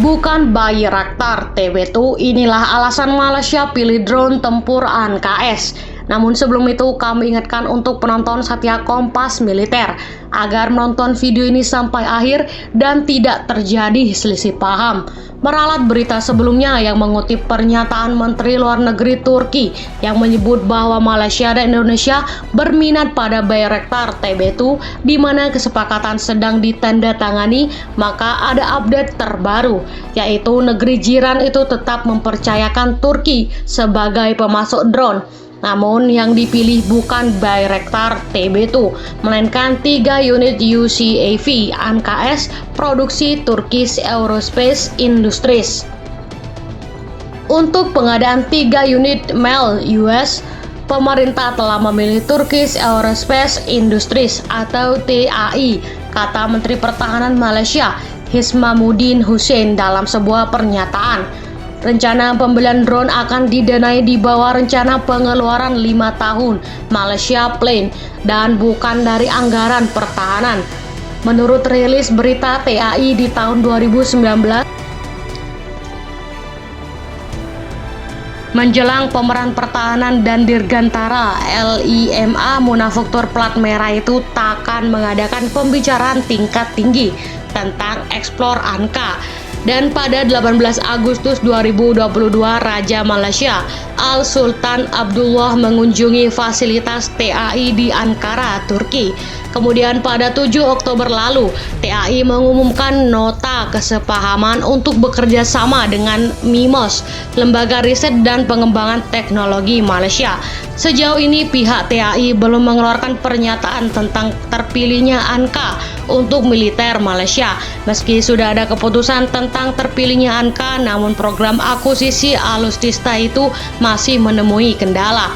Bukan Bayraktar TB2, inilah alasan Malaysia pilih drone tempur ANKS. Namun sebelum itu kami ingatkan untuk penonton setia Kompas Militer agar menonton video ini sampai akhir dan tidak terjadi selisih paham. Meralat berita sebelumnya yang mengutip pernyataan Menteri Luar Negeri Turki yang menyebut bahwa Malaysia dan Indonesia berminat pada Bayraktar TB2 di mana kesepakatan sedang ditandatangani, maka ada update terbaru yaitu negeri jiran itu tetap mempercayakan Turki sebagai pemasok drone. Namun yang dipilih bukan Bayraktar TB2, melainkan 3 unit UCAV ANKS produksi Turkish Aerospace Industries. Untuk pengadaan 3 unit MEL US, pemerintah telah memilih Turkish Aerospace Industries atau TAI, kata Menteri Pertahanan Malaysia Hismamuddin Hussein dalam sebuah pernyataan. Rencana pembelian drone akan didanai di bawah rencana pengeluaran 5 tahun Malaysia Plan dan bukan dari anggaran pertahanan. Menurut rilis berita TAI di tahun 2019, menjelang pemeran pertahanan dan dirgantara LIMA Manufaktur Plat Merah itu takkan mengadakan pembicaraan tingkat tinggi tentang eksplor ANKA. Dan pada 18 Agustus 2022, Raja Malaysia Al Sultan Abdullah mengunjungi fasilitas TAI di Ankara, Turki. Kemudian pada 7 Oktober lalu, TAI mengumumkan nota kesepahaman untuk bekerja sama dengan MIMOS, Lembaga Riset dan Pengembangan Teknologi Malaysia. Sejauh ini pihak TAI belum mengeluarkan pernyataan tentang terpilihnya ANKA untuk militer Malaysia. Meski sudah ada keputusan tentang terpilihnya ANKA, namun program akuisisi alutsista itu masih menemui kendala.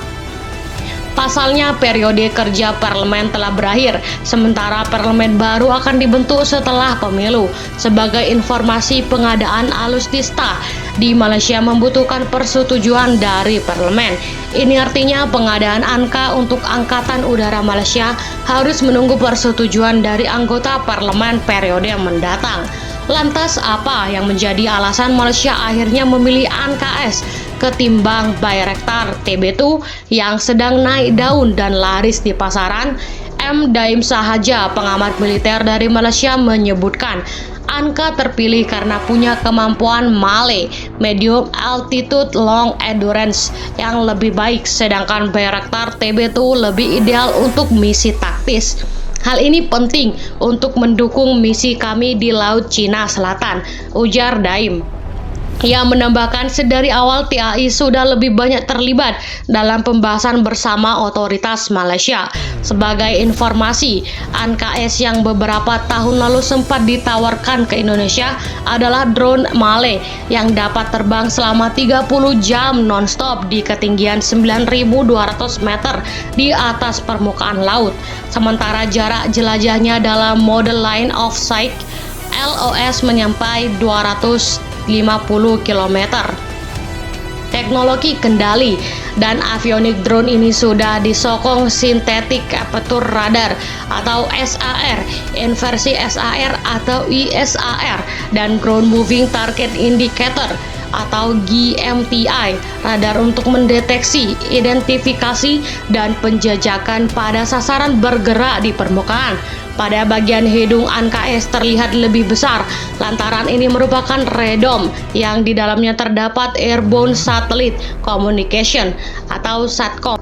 Pasalnya, periode kerja parlemen telah berakhir, sementara parlemen baru akan dibentuk setelah pemilu. Sebagai informasi, pengadaan alutsista di Malaysia membutuhkan persetujuan dari parlemen. Ini artinya pengadaan ANKA untuk Angkatan Udara Malaysia harus menunggu persetujuan dari anggota parlemen periode yang mendatang. Lantas apa yang menjadi alasan Malaysia akhirnya memilih ANKS ketimbang Bayraktar TB2 yang sedang naik daun dan laris di pasaran? M. Daim Sahaja, pengamat militer dari Malaysia, menyebutkan ANKA terpilih karena punya kemampuan MALE (Medium Altitude Long Endurance) yang lebih baik, sedangkan Bayraktar TB2 lebih ideal untuk misi taktis. Hal ini penting untuk mendukung misi kami di Laut Cina Selatan, ujar Daim. Ia menambahkan sedari awal TAI sudah lebih banyak terlibat dalam pembahasan bersama otoritas Malaysia. Sebagai informasi, ANKS yang beberapa tahun lalu sempat ditawarkan ke Indonesia adalah drone MALE yang dapat terbang selama 30 jam non-stop di ketinggian 9.200 meter di atas permukaan laut. Sementara jarak jelajahnya dalam mode line of sight LOS mencapai 250 km. Teknologi kendali dan avionik drone ini sudah disokong Synthetic Aperture Radar atau SAR, inversi SAR atau ISAR, dan Ground Moving Target Indicator atau GMTI, radar untuk mendeteksi, identifikasi, dan penjajakan pada sasaran bergerak di permukaan. Pada bagian hidung ANKS terlihat lebih besar, lantaran ini merupakan radome yang di dalamnya terdapat Airborne Satellite Communication atau SATCOM.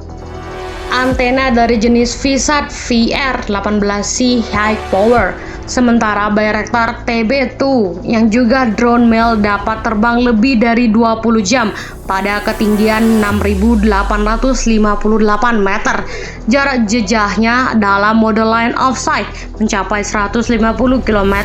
Antena dari jenis VSAT VR-18C High Power. Sementara Bayraktar TB2 yang juga drone MEL dapat terbang lebih dari 20 jam pada ketinggian 6.858 meter. Jarak jejahnya dalam mode line of sight mencapai 150 km.